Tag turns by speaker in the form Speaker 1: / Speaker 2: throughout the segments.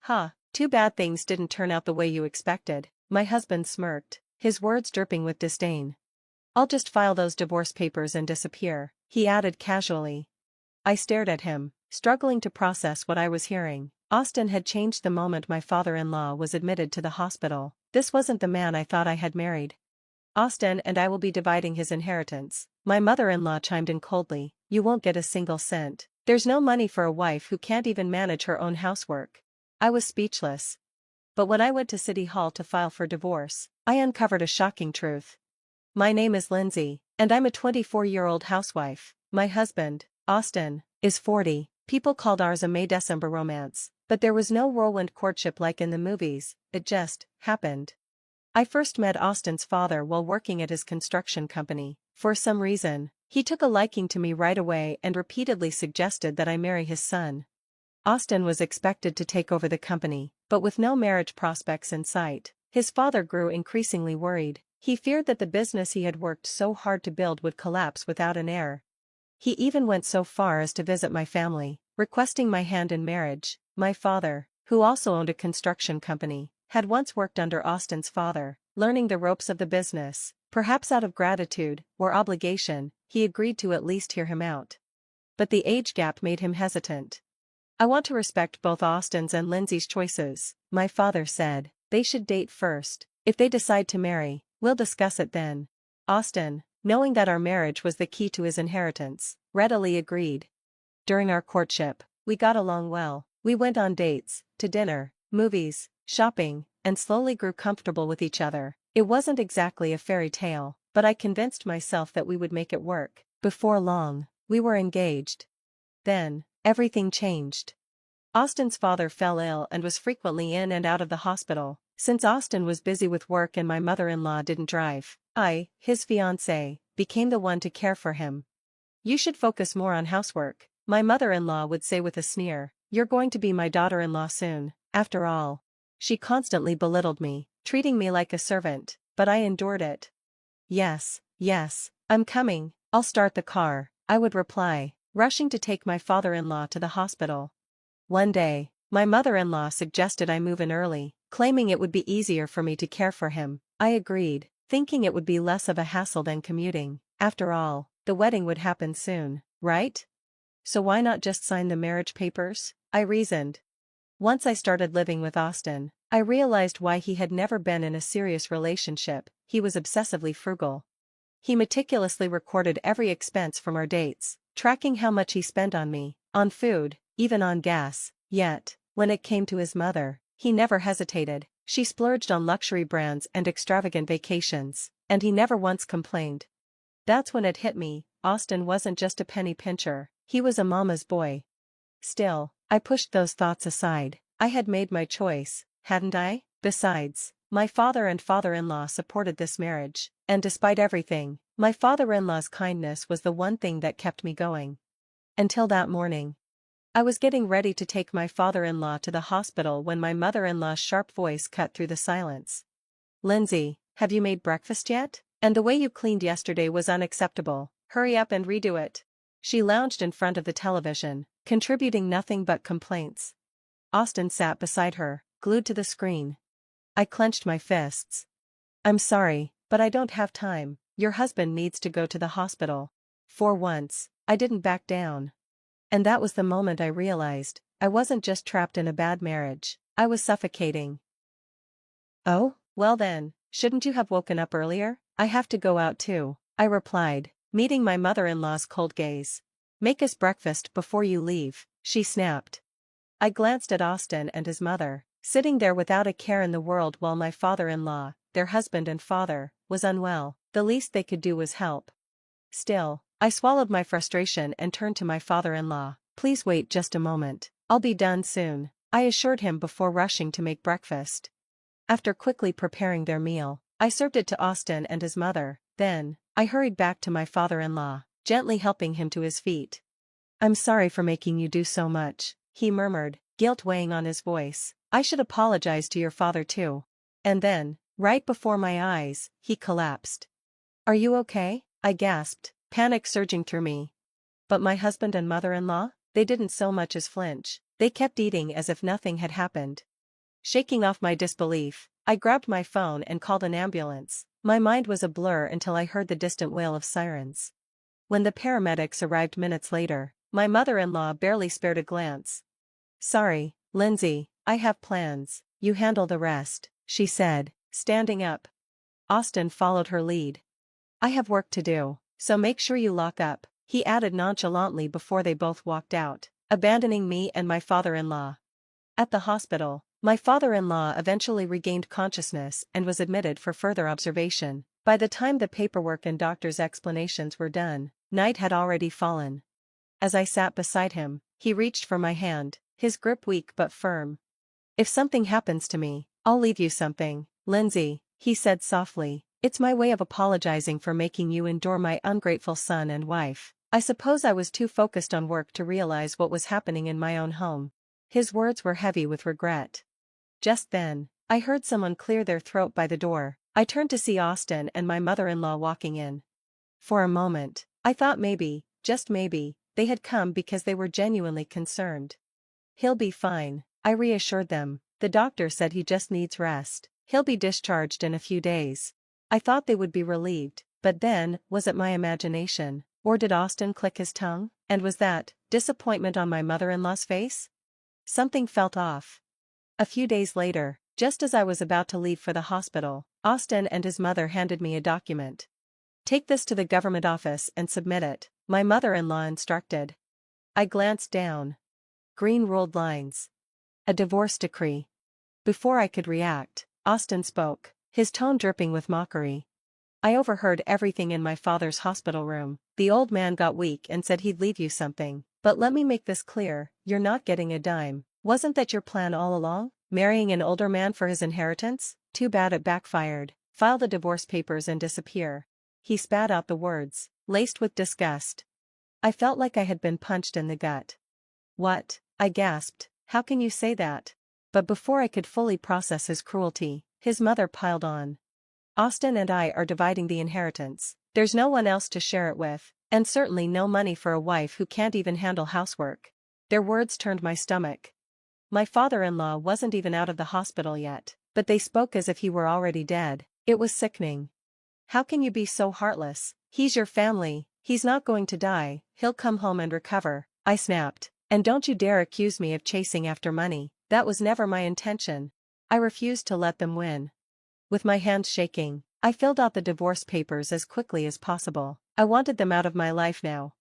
Speaker 1: "Huh, too bad things didn't turn out the way you expected," my husband smirked, his words dripping with disdain. "I'll just file those divorce papers and disappear," he added casually. I stared at him, struggling to process what I was hearing. Austin had changed the moment my father-in-law was admitted to the hospital. This wasn't the man I thought I had married. "Austin and I will be dividing his inheritance," my mother-in-law chimed in coldly. "You won't get a single cent. There's no money for a wife who can't even manage her own housework." I was speechless. But when I went to City Hall to file for divorce, I uncovered a shocking truth. My name is Lindsay, and I'm a 24-year-old housewife. My husband, Austin, is 40. People called ours a May-December romance, but there was no whirlwind courtship like in the movies, it just happened. I first met Austin's father while working at his construction company. For some reason, he took a liking to me right away and repeatedly suggested that I marry his son. Austin was expected to take over the company, but with no marriage prospects in sight, his father grew increasingly worried. He feared that the business he had worked so hard to build would collapse without an heir. He even went so far as to visit my family, requesting my hand in marriage. My father, who also owned a construction company, had once worked under Austin's father, learning the ropes of the business. Perhaps out of gratitude, or obligation, he agreed to at least hear him out. But the age gap made him hesitant. "I want to respect both Austin's and Lindsay's choices," my father said. "They should date first. If they decide to marry, we'll discuss it then." Austin, knowing that our marriage was the key to his inheritance, readily agreed. During our courtship, we got along well. We went on dates, to dinner, movies, shopping, and slowly grew comfortable with each other. It wasn't exactly a fairy tale, but I convinced myself that we would make it work. Before long, we were engaged. Then, everything changed. Austin's father fell ill and was frequently in and out of the hospital. Since Austin was busy with work and my mother-in-law didn't drive, I, his fiancée, became the one to care for him. "You should focus more on housework," my mother-in-law would say with a sneer. "You're going to be my daughter-in-law soon, after all." She constantly belittled me, treating me like a servant, but I endured it. Yes, I'm coming, I'll start the car," I would reply, rushing to take my father-in-law to the hospital. One day, my mother-in-law suggested I move in early, claiming it would be easier for me to care for him. I agreed, thinking it would be less of a hassle than commuting. After all, the wedding would happen soon, right? So why not just sign the marriage papers? I reasoned. Once I started living with Austin, I realized why he had never been in a serious relationship. He was obsessively frugal. He meticulously recorded every expense from our dates, tracking how much he spent on me, on food, even on gas. Yet, when it came to his mother, he never hesitated. She splurged on luxury brands and extravagant vacations, and he never once complained. That's when it hit me, Austin wasn't just a penny pincher, he was a mama's boy. Still, I pushed those thoughts aside. I had made my choice, hadn't I? Besides, my father and father-in-law supported this marriage, and despite everything, my father-in-law's kindness was the one thing that kept me going. Until that morning. I was getting ready to take my father-in-law to the hospital when my mother-in-law's sharp voice cut through the silence. "Lindsay, have you made breakfast yet? And the way you cleaned yesterday was unacceptable. Hurry up and redo it." She lounged in front of the television, contributing nothing but complaints. Austin sat beside her, glued to the screen. I clenched my fists. "I'm sorry, but I don't have time. Your husband needs to go to the hospital." For once, I didn't back down. And that was the moment I realized, I wasn't just trapped in a bad marriage, I was suffocating. "Oh, well then, shouldn't you have woken up earlier? I have to go out too," I replied, meeting my mother-in-law's cold gaze. "Make us breakfast before you leave," she snapped. I glanced at Austin and his mother, sitting there without a care in the world while my father-in-law, their husband and father, was unwell. The least they could do was help. Still, I swallowed my frustration and turned to my father-in-law. "Please wait just a moment, I'll be done soon," I assured him before rushing to make breakfast. After quickly preparing their meal, I served it to Austin and his mother. Then, I hurried back to my father-in-law, gently helping him to his feet. "I'm sorry for making you do so much," he murmured, guilt weighing on his voice. "I should apologize to your father too." And then, right before my eyes, he collapsed. "Are you okay?" I gasped, panic surging through me. But my husband and mother-in-law, they didn't so much as flinch. They kept eating as if nothing had happened. Shaking off my disbelief, I grabbed my phone and called an ambulance. My mind was a blur until I heard the distant wail of sirens. When the paramedics arrived minutes later, my mother-in-law barely spared a glance. "Sorry, Lindsay, I have plans, you handle the rest," she said, standing up. Austin followed her lead. "I have work to do, so make sure you lock up," he added nonchalantly before they both walked out, abandoning me and my father-in-law. At the hospital, my father-in-law eventually regained consciousness and was admitted for further observation. By the time the paperwork and doctor's explanations were done, night had already fallen. As I sat beside him, he reached for my hand, his grip weak but firm. "If something happens to me, I'll leave you something, Lindsay," he said softly. "It's my way of apologizing for making you endure my ungrateful son and wife. I suppose I was too focused on work to realize what was happening in my own home." His words were heavy with regret. Just then, I heard someone clear their throat by the door. I turned to see Austin and my mother-in-law walking in. For a moment, I thought maybe, just maybe, they had come because they were genuinely concerned. "He'll be fine," I reassured them. "The doctor said he just needs rest. He'll be discharged in a few days." I thought they would be relieved, but then, was it my imagination, or did Austin click his tongue, and was that disappointment on my mother-in-law's face? Something felt off. A few days later, just as I was about to leave for the hospital, Austin and his mother handed me a document. "Take this to the government office and submit it," my mother-in-law instructed. I glanced down. Green ruled lines. A divorce decree. Before I could react, Austin spoke, his tone dripping with mockery. "I overheard everything in my father's hospital room. The old man got weak and said he'd leave you something. But let me make this clear, you're not getting a dime. Wasn't that your plan all along? Marrying an older man for his inheritance? Too bad it backfired. File the divorce papers and disappear." He spat out the words, laced with disgust. I felt like I had been punched in the gut. "What?" I gasped. "How can you say that?" But before I could fully process his cruelty, his mother piled on. "Austin and I are dividing the inheritance. There's no one else to share it with, and certainly no money for a wife who can't even handle housework." Their words turned my stomach. My father-in-law wasn't even out of the hospital yet, but they spoke as if he were already dead. It was sickening. "How can you be so heartless? He's your family, he's not going to die, he'll come home and recover," I snapped. "And don't you dare accuse me of chasing after money, that was never my intention." I refused to let them win. With my hands shaking, I filled out the divorce papers as quickly as possible. I wanted them out of my life now.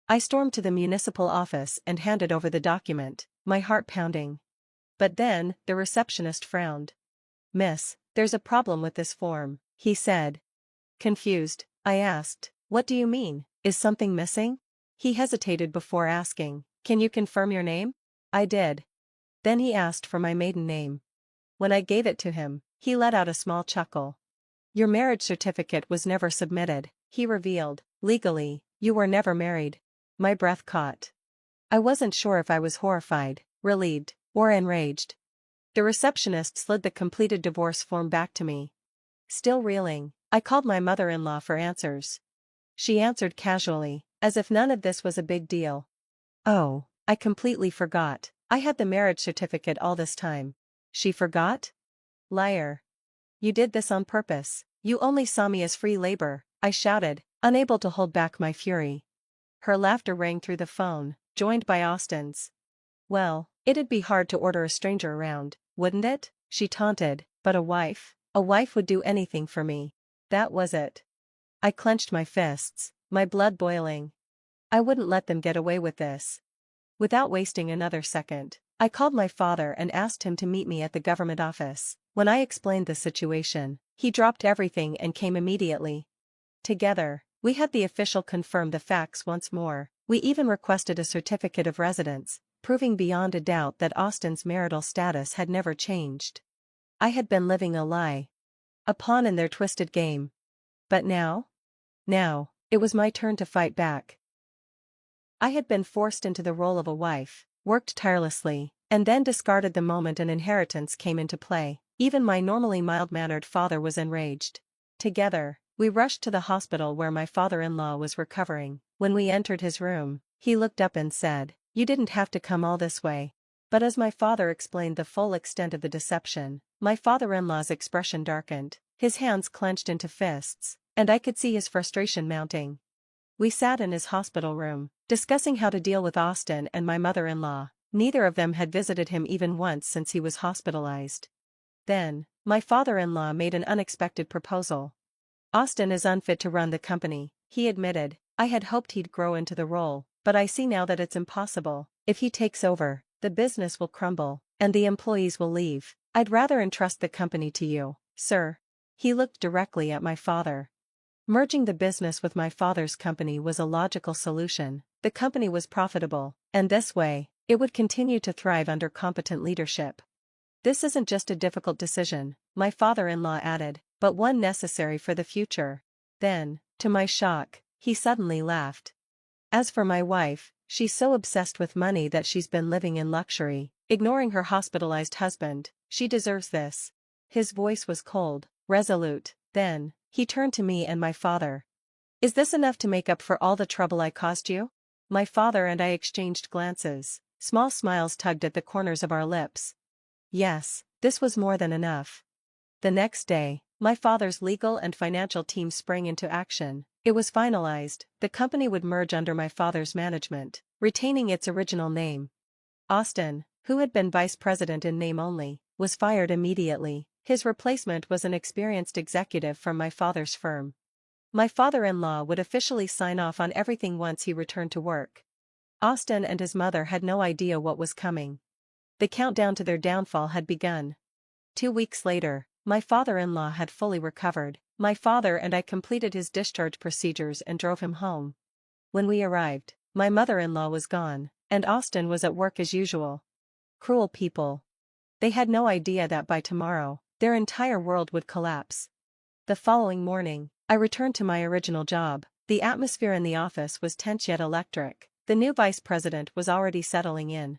Speaker 1: I stormed to the municipal office and handed over the document, my heart pounding. But then, the receptionist frowned. "Miss, there's a problem with this form," he said. Confused, I asked, "What do you mean? Is something missing?" He hesitated before asking, "Can you confirm your name?" I did. Then he asked for my maiden name. When I gave it to him, he let out a small chuckle. "Your marriage certificate was never submitted," he revealed. "Legally, you were never married." My breath caught. I wasn't sure if I was horrified, relieved, or enraged. The receptionist slid the completed divorce form back to me. Still reeling, I called my mother-in-law for answers. She answered casually, as if none of this was a big deal. "Oh, I completely forgot. I had the marriage certificate all this time." She forgot? Liar. "You did this on purpose. You only saw me as free labor," I shouted, unable to hold back my fury. Her laughter rang through the phone, joined by Austin's. "Well, it'd be hard to order a stranger around, wouldn't it?" she taunted. "But a wife would do anything for me." That was it. I clenched my fists, my blood boiling. I wouldn't let them get away with this. Without wasting another second, I called my father and asked him to meet me at the government office. When I explained the situation, he dropped everything and came immediately. Together, we had the official confirm the facts once more. We even requested a certificate of residence, proving beyond a doubt that Austin's marital status had never changed. I had been living a lie. A pawn in their twisted game. But now? Now, it was my turn to fight back. I had been forced into the role of a wife, worked tirelessly, and then discarded the moment an inheritance came into play. Even my normally mild-mannered father was enraged. Together, we rushed to the hospital where my father-in-law was recovering. When we entered his room, he looked up and said, "You didn't have to come all this way." But as my father explained the full extent of the deception, my father-in-law's expression darkened, his hands clenched into fists, and I could see his frustration mounting. We sat in his hospital room, discussing how to deal with Austin and my mother-in-law. Neither of them had visited him even once since he was hospitalized. Then, my father-in-law made an unexpected proposal. Austin is unfit to run the company, he admitted. I had hoped he'd grow into the role, but I see now that it's impossible. If he takes over, the business will crumble, and the employees will leave. I'd rather entrust the company to you, sir. He looked directly at my father. Merging the business with my father's company was a logical solution. The company was profitable, and this way, it would continue to thrive under competent leadership. This isn't just a difficult decision, my father-in-law added, but one necessary for the future. Then, to my shock, he suddenly laughed. As for my wife, she's so obsessed with money that she's been living in luxury, ignoring her hospitalized husband. She deserves this. His voice was cold, resolute. Then, he turned to me and my father. Is this enough to make up for all the trouble I caused you? My father and I exchanged glances. Small smiles tugged at the corners of our lips. Yes, this was more than enough. The next day, my father's legal and financial team sprang into action. It was finalized, the company would merge under my father's management, retaining its original name. Austin, who had been vice president in name only, was fired immediately. His replacement was an experienced executive from my father's firm. My father-in-law would officially sign off on everything once he returned to work. Austin and his mother had no idea what was coming. The countdown to their downfall had begun. 2 weeks later, my father-in-law had fully recovered. My father and I completed his discharge procedures and drove him home. When we arrived, my mother-in-law was gone, and Austin was at work as usual. Cruel people. They had no idea that by tomorrow, their entire world would collapse. The following morning, I returned to my original job. The atmosphere in the office was tense yet electric. The new vice president was already settling in.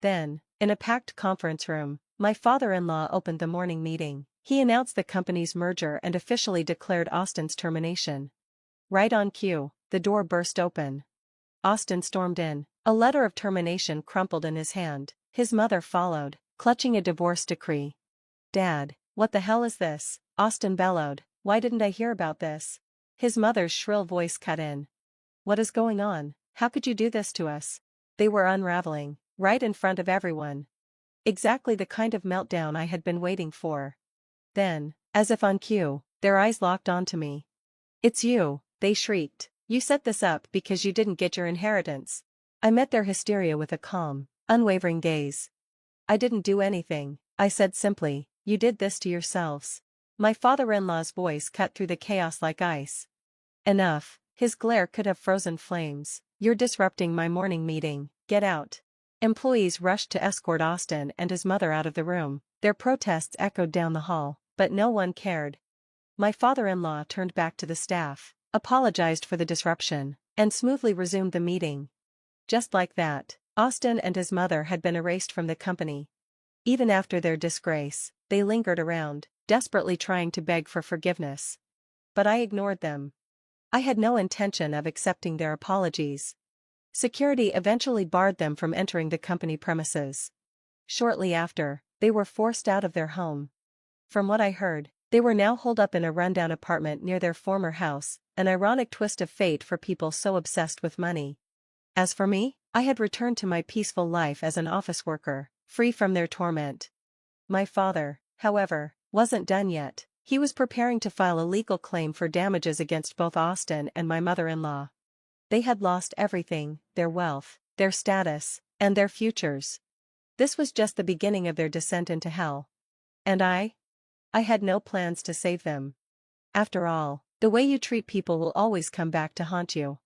Speaker 1: Then, in a packed conference room, my father-in-law opened the morning meeting. He announced the company's merger and officially declared Austin's termination. Right on cue, the door burst open. Austin stormed in, a letter of termination crumpled in his hand. His mother followed, clutching a divorce decree. Dad, what the hell is this? Austin bellowed. Why didn't I hear about this? His mother's shrill voice cut in. What is going on? How could you do this to us? They were unraveling, right in front of everyone. Exactly the kind of meltdown I had been waiting for. Then, as if on cue, their eyes locked onto me. It's you, they shrieked. You set this up because you didn't get your inheritance. I met their hysteria with a calm, unwavering gaze. I didn't do anything, I said simply. You did this to yourselves. My father-in-law's voice cut through the chaos like ice. Enough, his glare could have frozen flames. You're disrupting my morning meeting, get out. Employees rushed to escort Austin and his mother out of the room. Their protests echoed down the hall, but no one cared. My father-in-law turned back to the staff, apologized for the disruption, and smoothly resumed the meeting. Just like that, Austin and his mother had been erased from the company. Even after their disgrace, they lingered around, desperately trying to beg for forgiveness. But I ignored them. I had no intention of accepting their apologies. Security eventually barred them from entering the company premises. Shortly after, they were forced out of their home. From what I heard, they were now holed up in a rundown apartment near their former house, an ironic twist of fate for people so obsessed with money. As for me, I had returned to my peaceful life as an office worker, free from their torment. My father, however, wasn't done yet. He was preparing to file a legal claim for damages against both Austin and my mother-in-law. They had lost everything, their wealth, their status, and their futures. This was just the beginning of their descent into hell. And I had no plans to save them. After all, the way you treat people will always come back to haunt you.